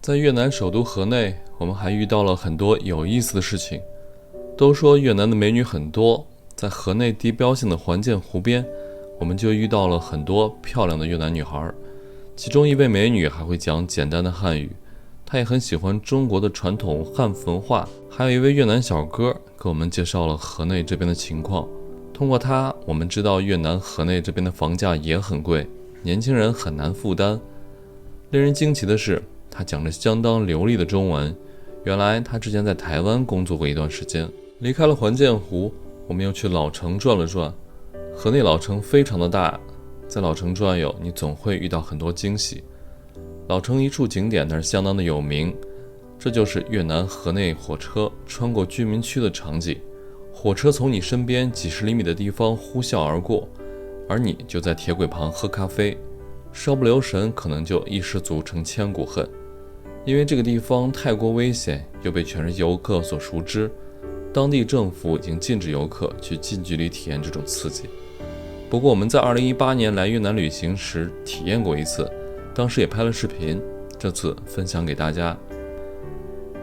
在越南首都河内，我们还遇到了很多有意思的事情。都说越南的美女很多，在河内地标性的环建湖边，我们就遇到了很多漂亮的越南女孩。其中一位美女还会讲简单的汉语，她也很喜欢中国的传统汉服文化。还有一位越南小哥给我们介绍了河内这边的情况。通过他，我们知道越南河内这边的房价也很贵，年轻人很难负担。令人惊奇的是，他讲着相当流利的中文，原来他之前在台湾工作过一段时间。离开了环建湖，我们又去老城转了转。河内老城非常的大，在老城转悠，你总会遇到很多惊喜。老城一处景点那是相当的有名，这就是越南河内火车穿过居民区的场景。火车从你身边几十厘米的地方呼啸而过，而你就在铁轨旁喝咖啡，稍不留神可能就一失足成千古恨。因为这个地方太过危险，又被全市游客所熟知，当地政府已经禁止游客去近距离体验这种刺激。不过我们在2018年来越南旅行时体验过一次，当时也拍了视频，这次分享给大家。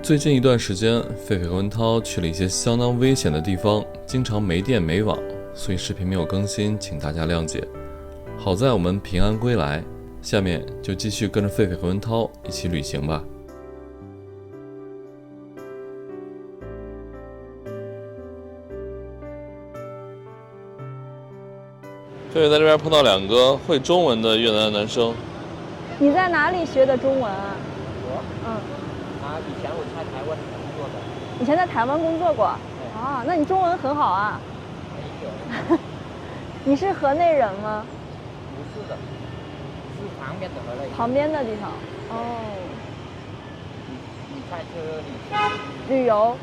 最近一段时间，狒狒和文涛去了一些相当危险的地方，经常没电没网，所以视频没有更新，请大家谅解。好在我们平安归来，下面就继续跟着狒狒和文涛一起旅行吧。狒狒在这边碰到2个会中文的越南男生。你在哪里学的中文啊？以前我在台湾工作的。以前在台湾工作过？啊，那你中文很好啊。没有。你是河内人吗？不是的，是旁边的河内。旁边的地方。哦。你开车旅游，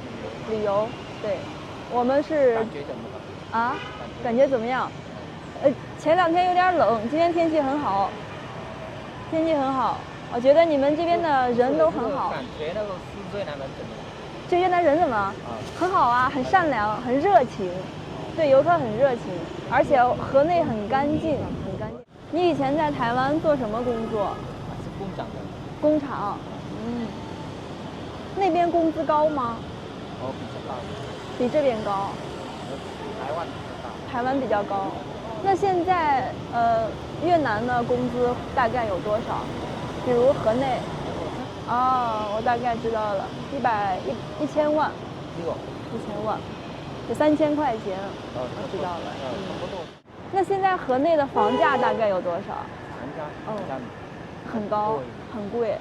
对，我们是。感觉怎么样？啊？感觉怎么样？前2天有点冷，今天天气很好。天气很好。我觉得你们这边的人都很好。感觉那个越南人怎么样？这越南人怎么？很好啊，很善良，很热情，对游客很热情，而且河内很干净，很干净。你以前在台湾做什么工作？是工厂的。工厂，那边工资高吗？比较高。比这边高。台湾比较高。台湾比较高。那现在越南的工资大概有多少？比如河内。我大概知道了，1000万。1000万，就3000块钱。我知道了。那现在河内的房价大概有多少？很高，很贵。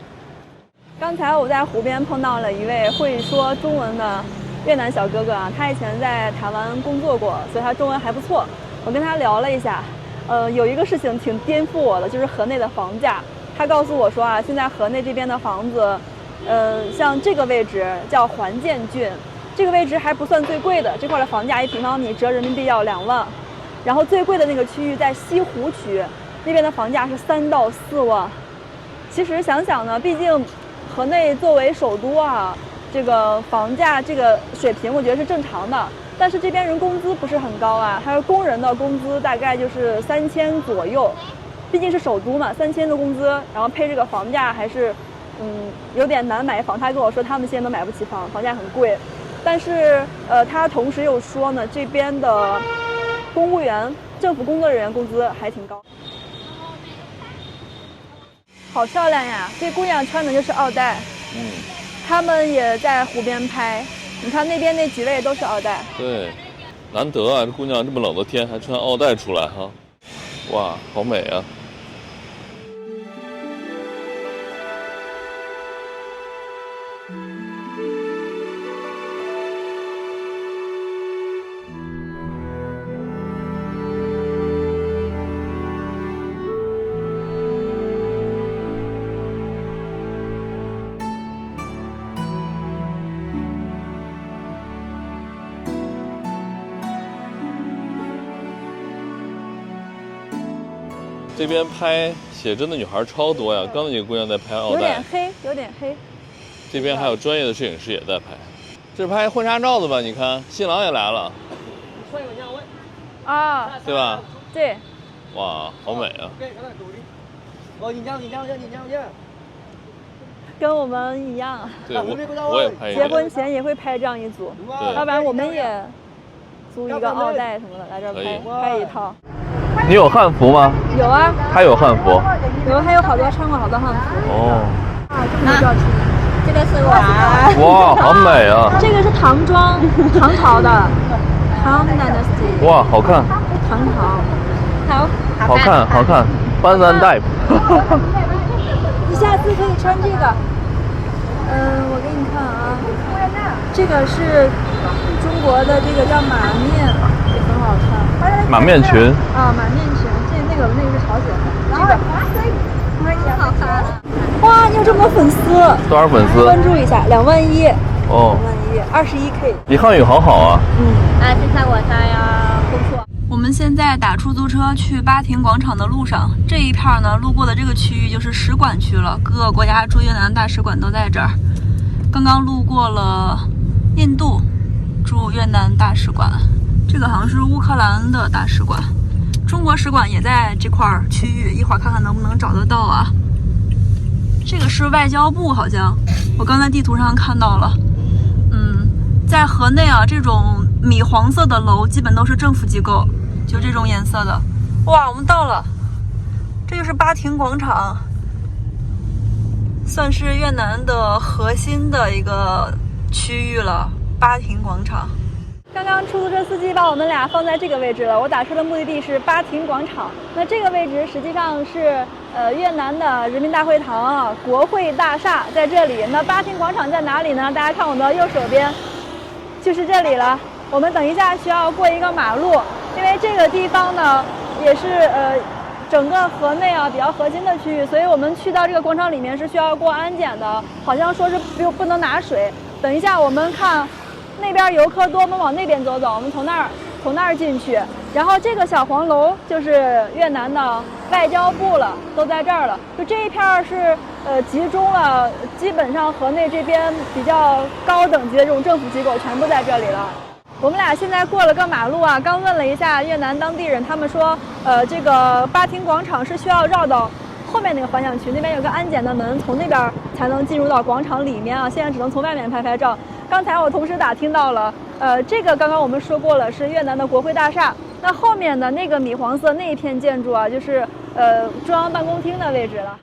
刚才我在湖边碰到了一位会说中文的越南小哥哥啊，他以前在台湾工作过，所以他中文还不错。我跟他聊了一下，有一个事情挺颠覆我的，就是河内的房价。他告诉我说啊，现在河内这边的房子，像这个位置叫环建郡，这个位置还不算最贵的，这块的房价1平方米折人民币要2万，然后最贵的那个区域在西湖区，那边的房价是3到4万。其实想想呢，毕竟河内作为首都啊，这个房价这个水平我觉得是正常的，但是这边人工资不是很高啊，他说工人的工资大概就是3000左右。毕竟是首都嘛，3000的工资，然后配这个房价还是，有点难买房。他跟我说他们现在都买不起房，房价很贵。但是，他同时又说呢，这边的公务员、政府工作人员工资还挺高。好漂亮呀！这姑娘穿的就是奥黛。他们也在湖边拍，你看那边那几位都是奥黛。对，难得啊，这姑娘这么冷的天还穿奥黛出来哈，哇，好美啊！这边拍写真的女孩超多呀，刚才那个姑娘在拍奥黛，有点黑。这边还有专业的摄影师也在拍，这是拍婚纱照的吧？你看，新郎也来了。啊，对吧？对。哇，好美啊！跟我们一样，对，我也拍一个。结婚前也会拍这样一组，对，要不然我们也租一个奥黛什么的来这儿拍一套。你有汉服吗？有啊，他有汉服。有，还有好多穿过好多汉服。哦。这个是娃。哇，好美啊！这个是唐装，唐朝的唐 Dynasty。哇，好看。唐朝。好看，好看。班兰带。你下次可以穿这个。我给你看啊，这个是中国的这个叫马面，也很好看。马面裙。啊，马面裙，那个是朝鲜的，这个。好看。哇，你有这么多粉丝！多少粉丝？关注一下，21000。哦。21000，21K。你汉语好好啊。现在我在工作。我们现在打出租车去巴亭广场的路上，这一片呢，路过的这个区域就是使馆区了，各个国家驻越南大使馆都在这儿。刚刚路过了印度驻越南大使馆，这个好像是乌克兰的大使馆，中国使馆也在这块区域，一会儿看看能不能找得到啊。这个是外交部，好像我刚才地图上看到了。在河内啊，这种米黄色的楼基本都是政府机构，就这种颜色的。哇，我们到了，这就是巴亭广场，算是越南的核心的一个区域了。巴亭广场。刚刚出租车司机把我们俩放在这个位置了，我打车的目的地是巴亭广场。那这个位置实际上是越南的人民大会堂啊，国会大厦在这里。那巴亭广场在哪里呢？大家看我的右手边。就是这里了，我们等一下需要过一个马路，因为这个地方呢也是整个河内啊比较核心的区域，所以我们去到这个广场里面是需要过安检的，好像说是不能拿水。等一下我们看那边游客多，我们往那边走走，我们从那儿进去。然后这个小黄楼就是越南的外交部了，都在这儿了。就这一片是集中了基本上河内这边比较高等级的这种政府机构全部在这里了。我们俩现在过了个马路啊，刚问了一下越南当地人，他们说这个巴亭广场是需要绕到后面那个方向去，那边有个安检的门，从那边才能进入到广场里面啊。现在只能从外面拍照。刚才我同时打听到了，这个刚刚我们说过了，是越南的国会大厦。那后面的那个米黄色那一片建筑啊，就是中央办公厅的位置了。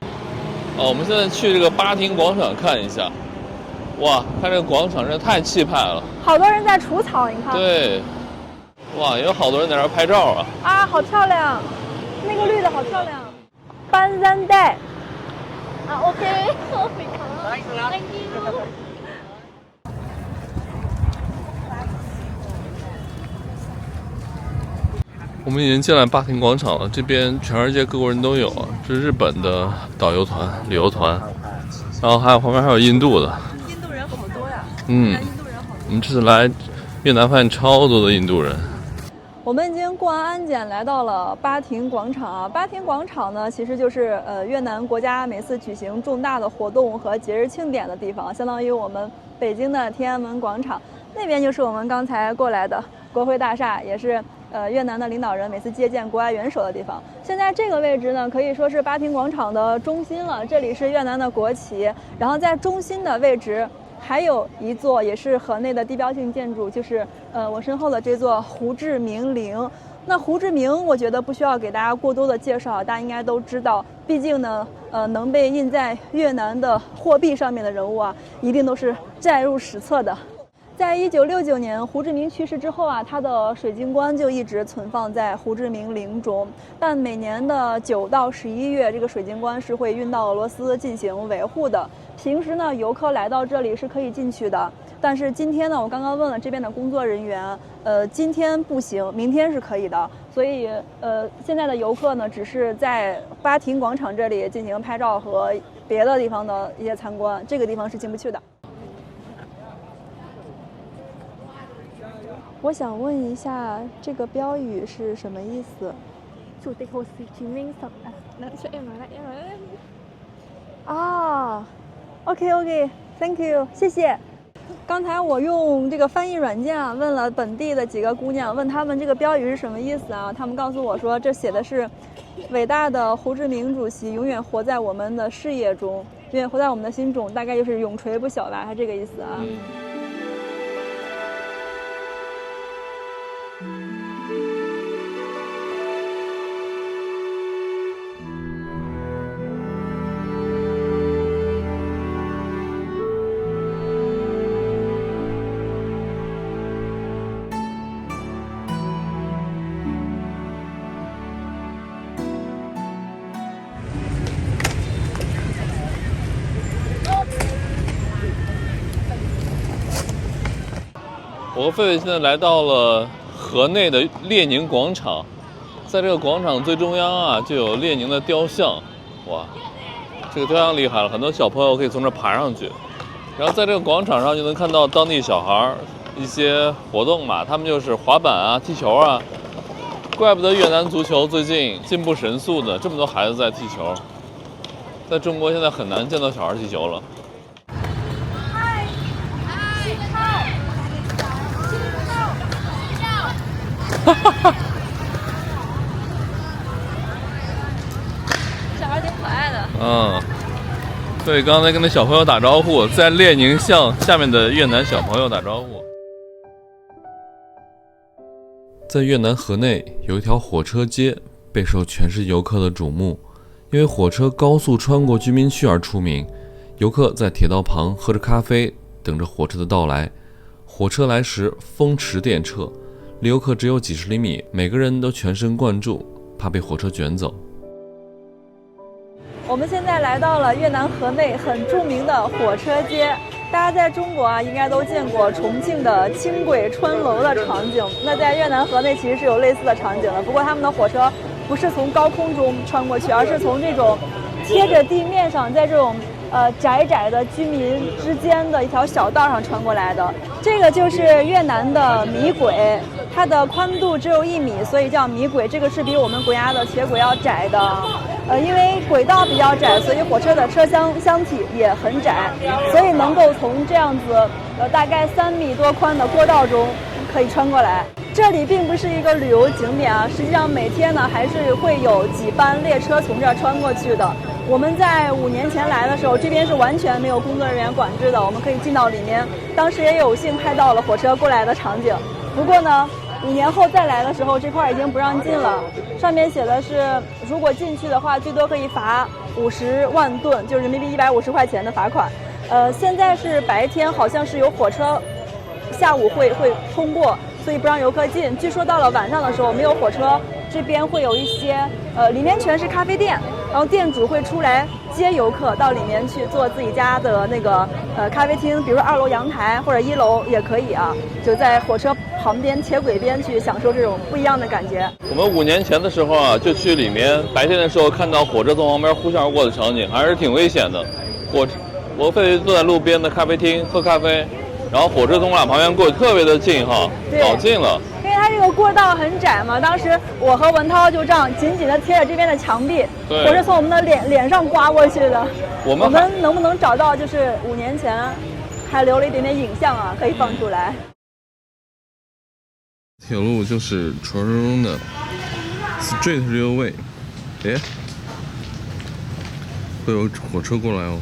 我们现在去这个巴亭广场看一下。哇，看这个广场真的太气派了，好多人在除草，你看。对。哇，也有好多人在这儿拍照啊。啊，好漂亮，那个绿的好漂亮。班山带。啊 ，OK， Thank you。我们已经进来巴亭广场了，这边全世界各国人都有啊，这是日本的导游团、旅游团，然后旁边还有印度的。印度人好多呀。印度人好多。我们这次来越南发现超多的印度人。我们已经过完安检，来到了巴亭广场啊。巴亭广场呢，其实就是越南国家每次举行重大的活动和节日庆典的地方，相当于我们北京的天安门广场。那边就是我们刚才过来的国会大厦，也是越南的领导人每次接见国外元首的地方。现在这个位置呢，可以说是巴亭广场的中心了。这里是越南的国旗，然后在中心的位置还有一座也是河内的地标性建筑，就是我身后的这座胡志明陵。那胡志明，我觉得不需要给大家过多的介绍，大家应该都知道。毕竟呢，能被印在越南的货币上面的人物啊，一定都是载入史册的。在1969年胡志明去世之后啊，他的水晶棺就一直存放在胡志明陵中。但每年的9到11月，这个水晶棺是会运到俄罗斯进行维护的。平时呢，游客来到这里是可以进去的。但是今天呢，我刚刚问了这边的工作人员，今天不行，明天是可以的。所以现在的游客呢，只是在巴亭广场这里进行拍照和别的地方的一些参观，这个地方是进不去的。我想问一下，这个标语是什么意思？Chủ tịch Hồ Chí Minh sập cho em nói lại em nói em。啊 ，OK，Thank you， 谢谢。刚才我用这个翻译软件啊，问了本地的几个姑娘，问他们这个标语是什么意思啊？他们告诉我说，这写的是伟大的胡志明主席永远活在我们的视野中。永远活在我们的心中，大概就是永垂不朽吧，它这个意思啊。我和狒狒现在来到了河内的列宁广场，在这个广场最中央啊，就有列宁的雕像。哇，这个雕像厉害了，很多小朋友可以从这爬上去。然后在这个广场上就能看到当地小孩一些活动嘛，他们就是滑板啊、踢球啊。怪不得越南足球最近进步神速呢，这么多孩子在踢球。在中国现在很难见到小孩踢球了。小孩挺可爱的。对，刚才跟那小朋友打招呼，在列宁像下面的越南小朋友打招呼。在越南河内有一条火车街备受全市游客的瞩目，因为火车高速穿过居民区而出名。游客在铁道旁喝着咖啡，等着火车的到来。火车来时风驰电掣，离游客只有几十厘米，每个人都全神贯注，怕被火车卷走。我们现在来到了越南河内很著名的火车街。大家在中国啊，应该都见过重庆的轻轨穿楼的场景。那在越南河内其实是有类似的场景的，不过他们的火车不是从高空中穿过去，而是从这种贴着地面上，在这种窄窄的居民之间的一条小道上穿过来的。这个就是越南的米轨，它的宽度只有1米，所以叫米轨。这个是比我们国家的铁轨要窄的。因为轨道比较窄，所以火车的车厢箱体也很窄，所以能够从这样子大概3米多宽的过道中可以穿过来。这里并不是一个旅游景点啊，实际上每天呢还是会有几班列车从这儿穿过去的。我们在5年前来的时候，这边是完全没有工作人员管制的，我们可以进到里面。当时也有幸拍到了火车过来的场景。不过呢，5年后再来的时候，这块已经不让进了。上面写的是，如果进去的话，最多可以罚50万盾，就是人民币150块钱的罚款。现在是白天，好像是有火车，下午会通过，所以不让游客进。据说到了晚上的时候，没有火车，这边会有一些里面全是咖啡店，然后店主会出来接游客到里面去做自己家的那个咖啡厅，比如说2楼阳台或者1楼也可以啊，就在火车旁边铁轨边去享受这种不一样的感觉。我们5年前的时候啊，就去里面，白天的时候看到火车从旁边呼啸而过的场景，还是挺危险的。我狒狒坐在路边的咖啡厅喝咖啡，然后火车从我俩旁边过，特别的近哈，老近了。因为它这个过道很窄嘛，当时我和文涛就这样紧紧的贴着这边的墙壁，火车从我们的脸上刮过去的。我们能不能找到就是5年前还留了一点点影像啊，可以放出来。铁路就是传说中的 Street Railway， 会有火车过来哦。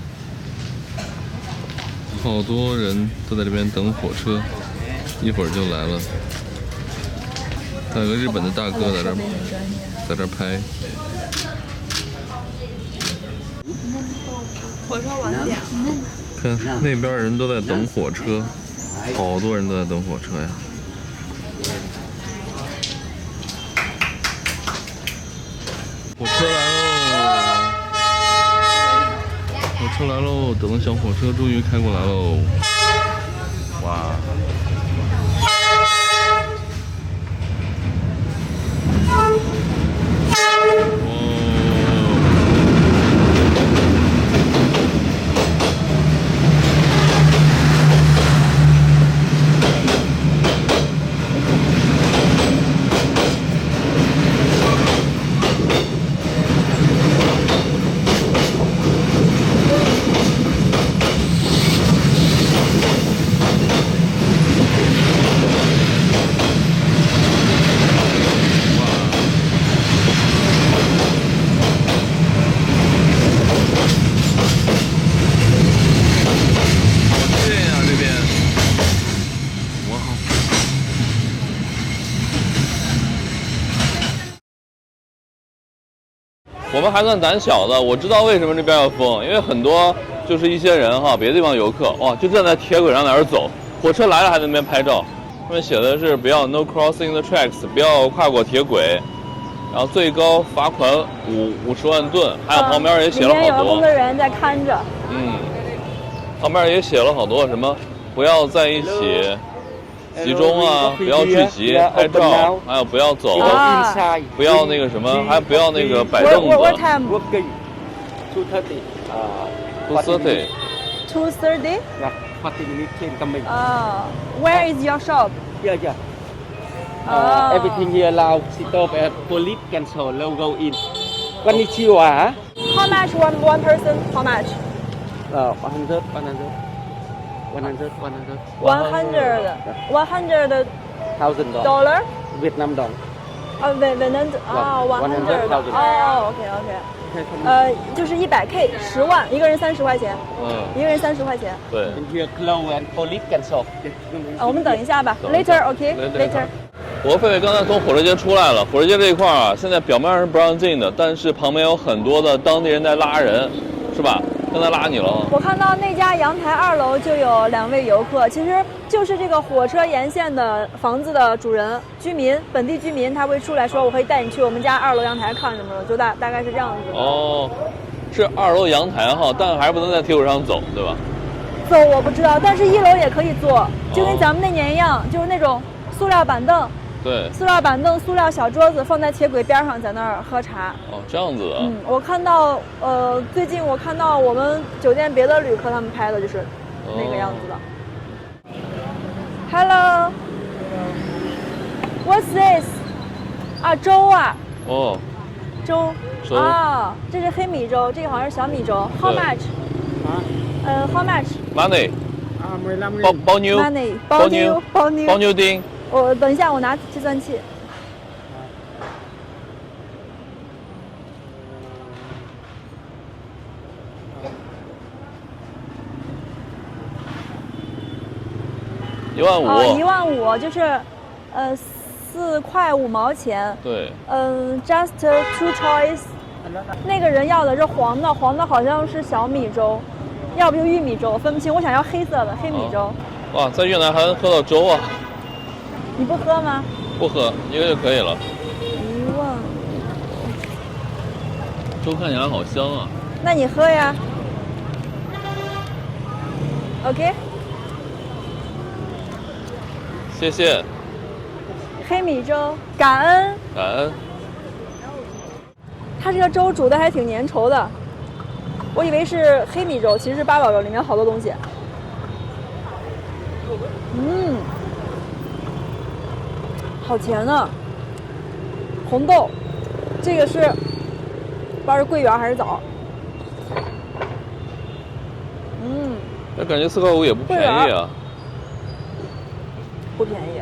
好多人都在这边等火车，一会儿就来了。还有个日本的大哥在这拍。火车晚点。看那边人都在等火车，好多人都在等火车呀。火车来喽！火车来喽！等的小火车终于开过来喽！哇！我们还算胆小的。我知道为什么这边要封，因为很多就是一些人哈，别的地方游客哇，就站在铁轨上在那儿走，火车来了还在那边拍照。上面写的是不要 no crossing the tracks， 不要跨过铁轨，然后最高罚款50万盾，还有旁边也写了好多。里面有个工作人员在看着。旁边也写了好多什么不要在一起集中啊，不要聚集拍照，还有不要走，不要那个什么，还不要那个摆凳子。What time? 2:30. 2:30. 2:30? Yeah, 40 minutes train coming. Where is your shop? Yeah. Everything here allowed. Sit off at police cancel. Logo in. Konnichiwa. How much one person? How much? 100. 100 $1,000. Vietnam dong. 100 OK，就是100K 10万，一个人30块钱。一个人30块钱。对。Here close and police cancel. 我们等一下吧。Later, OK. Later. 我和狒狒刚才从火车街出来了，火车街这一块啊，现在表面上是不让进的，但是旁边有很多的当地人在拉人，是吧？刚才拉你了。我看到那家阳台2楼就有2位游客，其实就是这个火车沿线的房子的主人、本地居民，他会出来说我可以带你去我们家2楼阳台看什么的，就大概是这样子的。哦，是2楼阳台哈，但还是不能在铁轨上走，对吧？走我不知道，但是1楼也可以坐，就跟咱们那年一样，就是那种塑料板凳。对，塑料板凳、塑料小桌子放在铁轨边上，在那儿喝茶。哦，这样子的。我看到，最近我看到我们酒店别的旅客他们拍的就是那个样子的。Hello, what's this? 啊，粥啊。哦。粥。啊，这是黑米粥，这个好像是小米粥。How much? How much? Money. 15.000. 包妞。Money. 包妞丁。我等一下，我拿计算器。15000。15000就是，4块5毛钱。对。Just 2 choice。那个人要的是黄的好像是小米粥，要不就玉米粥，我分不清。我想要黑色的黑米粥。哇，在越南还能喝到粥啊！你不喝吗？不喝，一个就可以了。1万。粥看起来好香啊！那你喝呀。OK。谢谢。黑米粥，感恩。感恩。它这个粥煮的还挺粘稠的，我以为是黑米粥，其实是八宝粥，里面好多东西。好甜啊！红豆，这个是不知道是桂圆还是枣。那感觉4块5也不便宜啊。不便宜。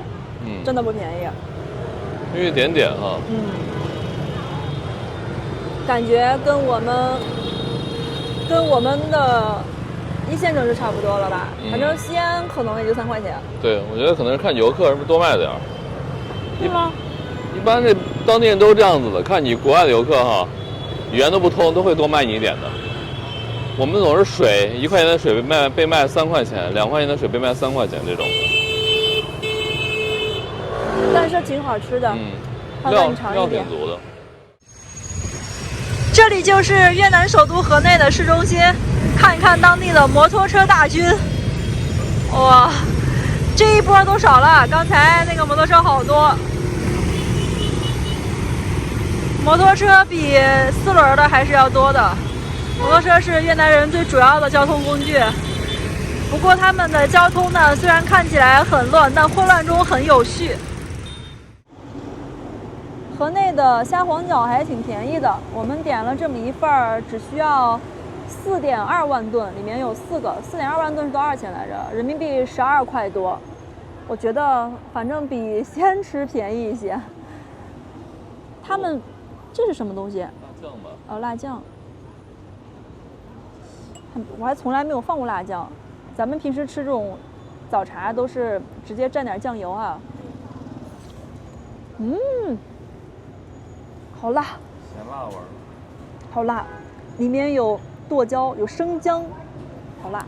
真的不便宜。就一点点哈。感觉跟我们的1线城市差不多了吧？反正西安可能也就3块钱。对，我觉得可能是看游客是不是多卖点儿。是吗？一般这当地人都是这样子的，看你国外的游客哈，语言都不通，都会多卖你一点的。我们总是水1块钱的水被卖3块钱，2块钱的水被卖3块钱这种的。但是挺好吃的。料挺足的。这里就是越南首都河内的市中心，看一看当地的摩托车大军。哇，这一波都少了，刚才那个摩托车好多。摩托车比4轮的还是要多的。摩托车是越南人最主要的交通工具。不过他们的交通呢，虽然看起来很乱，但混乱中很有序。河内的虾皇饺还挺便宜的，我们点了这么一份儿，只需要4.2万吨，里面有4个。4.2万吨是多少钱来着？人民币12块多。我觉得反正比西安吃便宜一些。他们这是什么东西？辣酱吧。辣酱。我还从来没有放过辣酱。咱们平时吃这种早茶都是直接蘸点酱油啊。好辣，咸辣味儿。好辣，里面有剁椒，有生姜，好辣。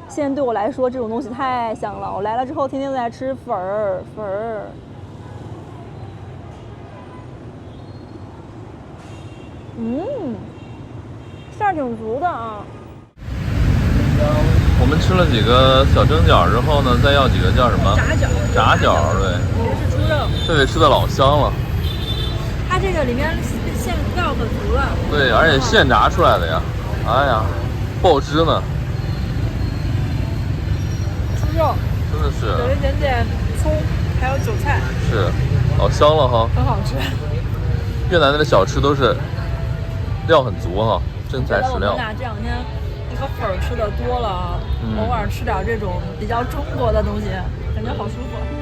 现在对我来说，这种东西太香了。我来了之后，天天都在吃粉儿。馅儿挺足的啊。我们吃了几个小蒸饺之后呢，再要几个叫什么？炸饺，对。里面是猪肉。这得吃的老香了。它这个里面馅料可足了。对，而且现炸出来的呀。哎呀，不好吃呢。猪肉真的是。有一点点葱，还有韭菜。是，老香了哈。很好吃。越南的小吃都是料很足哈，真材实料。我们俩这两天那个粉儿吃的多了，偶尔吃点这种比较中国的东西，感觉好舒服。